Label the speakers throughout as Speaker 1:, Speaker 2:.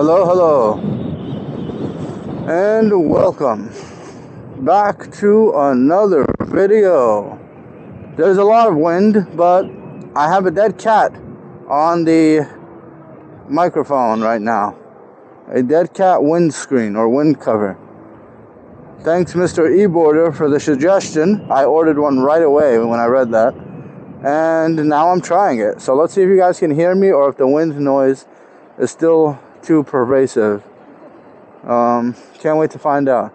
Speaker 1: Hello, hello, and welcome back to another video. There's a lot of wind, but I have a dead cat on the microphone right now. A dead cat windscreen or wind cover. Thanks, Mr. eBoarder, for the suggestion. I ordered one right away when I read that, and now I'm trying it. So let's see if you guys can hear me or if the wind noise is still too pervasive. Can't wait to find out.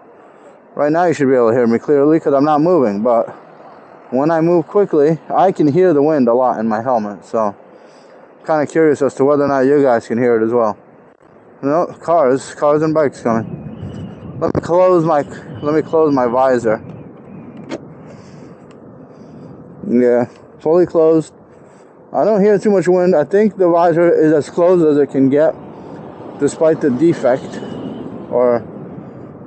Speaker 1: Right now you should be able to hear me clearly because I'm not moving, but when I move quickly, I can hear the wind a lot in my helmet, so I'm kind of curious as to whether or not you guys can hear it as well. No, cars and bikes coming. Let me close my visor. Yeah, fully closed. I don't hear too much wind. I think the visor is as closed as it can get, despite the defect, or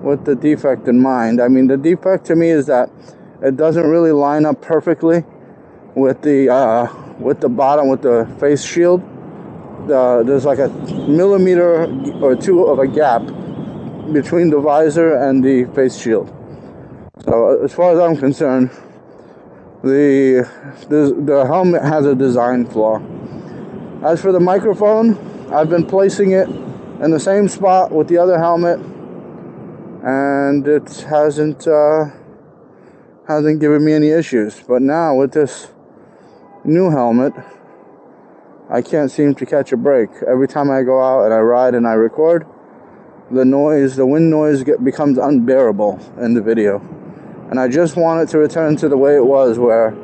Speaker 1: with the defect in mind. I mean, the defect to me is that it doesn't really line up perfectly with the bottom, with the face shield. There's like a millimeter or two of a gap between the visor and the face shield. So as far as I'm concerned, the helmet has a design flaw. As for the microphone, I've been placing it in the same spot with the other helmet, and it hasn't given me any issues. But now with this new helmet, I can't seem to catch a break. Every time I go out and I ride and I record, the wind noise becomes unbearable in the video. And I just want it to return to the way it was, where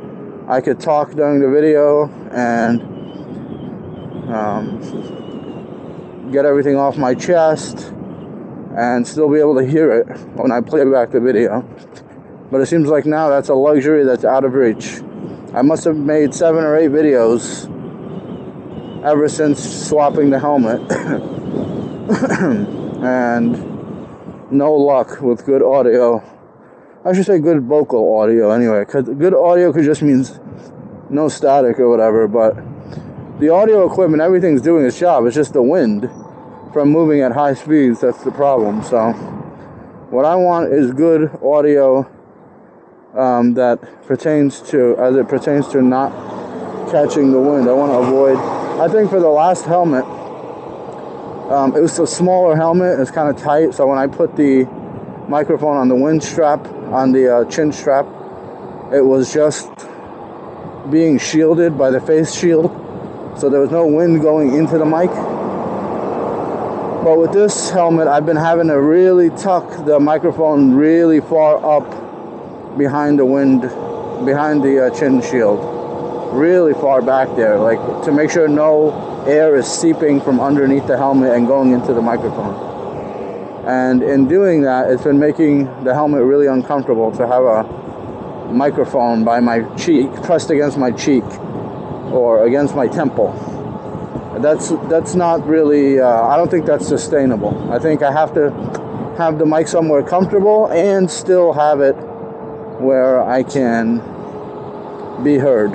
Speaker 1: I could talk during the video and get everything off my chest and still be able to hear it when I play back the video. But it seems like now that's a luxury that's out of reach. I must have made 7 or 8 videos ever since swapping the helmet and no luck with good audio. I should say good vocal audio anyway, because good audio could just means no static or whatever, but the audio equipment, everything's doing its job. It's just the wind from moving at high speeds that's the problem. So what I want is good audio that pertains to not catching the wind. I want to avoid, I think for the last helmet, it was a smaller helmet. It's kind of tight, so when I put the microphone on the wind strap, on the chin strap, it was just being shielded by the face shield, so there was no wind going into the mic. But with this helmet, I've been having to really tuck the microphone really far up behind the chin shield, really far back there, like to make sure no air is seeping from underneath the helmet and going into the microphone. And in doing that, it's been making the helmet really uncomfortable to have a microphone by my cheek, pressed against my cheek or against my temple. That's not really, I don't think that's sustainable. I think I have to have the mic somewhere comfortable and still have it where I can be heard.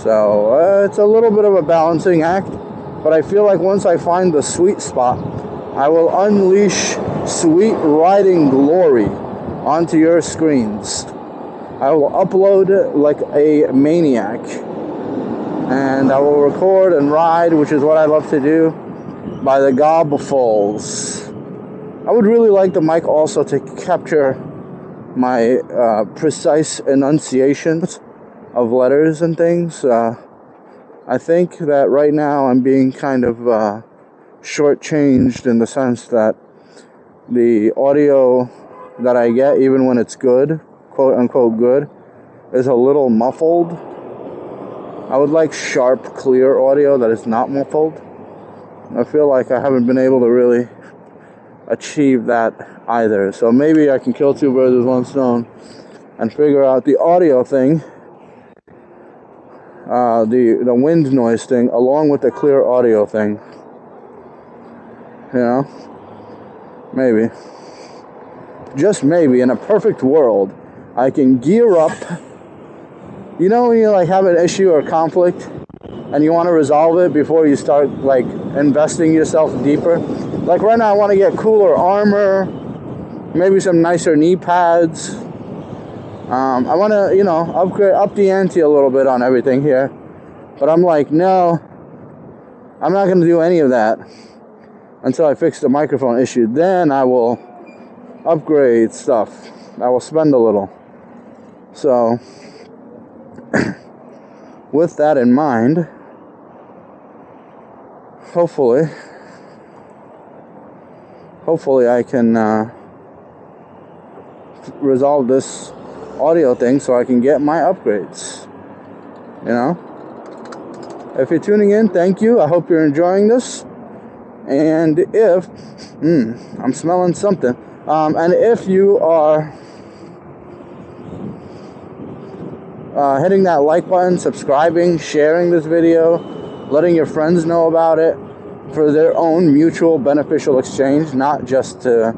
Speaker 1: So it's a little bit of a balancing act, but I feel like once I find the sweet spot, I will unleash sweet riding glory onto your screens. I will upload like a maniac, and I will record and ride, which is what I love to do, by the gobfuls. I would really like the mic also to capture my precise enunciations of letters and things. I think that right now I'm being kind of shortchanged in the sense that the audio that I get, even when it's good, quote unquote good, is a little muffled. I would like sharp, clear audio that is not muffled. I feel like I haven't been able to really achieve that either. So maybe I can kill 2 birds with 1 stone and figure out the audio thing, the wind noise thing, along with the clear audio thing. You know, maybe, just maybe, in a perfect world, I can gear up. You know when you like have an issue or conflict and you want to resolve it before you start like investing yourself deeper. Like right now, I want to get cooler armor, maybe some nicer knee pads. I want to, you know, upgrade, up the ante a little bit on everything here. But I'm like, no, I'm not going to do any of that until I fix the microphone issue. Then I will upgrade stuff. I will spend a little. So, with that in mind, hopefully I can resolve this audio thing so I can get my upgrades. You know? If you're tuning in, thank you. I hope you're enjoying this. And if... I'm smelling something. And if you are hitting that like button, subscribing, sharing this video, letting your friends know about it for their own mutual beneficial exchange, not just to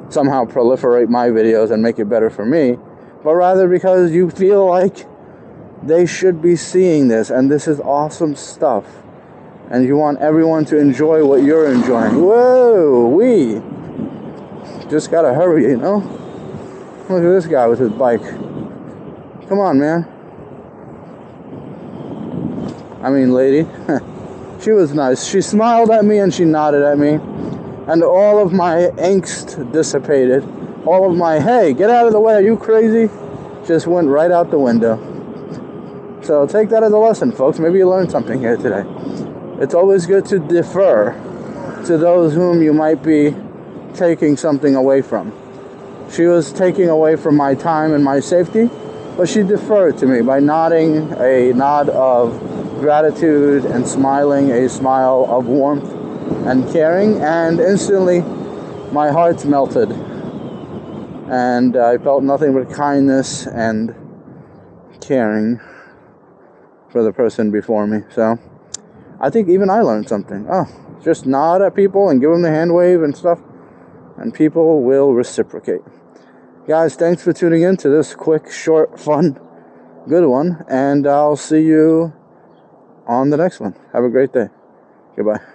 Speaker 1: somehow proliferate my videos and make it better for me, but rather because you feel like they should be seeing this, and this is awesome stuff, and you want everyone to enjoy what you're enjoying. Whoa, we just gotta hurry, you know? Look at this guy with his bike. Come on, man. I mean, lady. She was nice. She smiled at me and she nodded at me. And all of my angst dissipated. All of my, hey, get out of the way, are you crazy? Just went right out the window. So take that as a lesson, folks. Maybe you learned something here today. It's always good to defer to those whom you might be taking something away from. She was taking away from my time and my safety, but she deferred to me by nodding a nod of gratitude and smiling a smile of warmth and caring, and instantly my heart melted and I felt nothing but kindness and caring for the person before me. So I think even I learned something. Just nod at people and give them the hand wave and stuff, and people will reciprocate. Guys, thanks for tuning in to this quick, short, fun, good one, and I'll see you on the next one. Have a great day. Goodbye.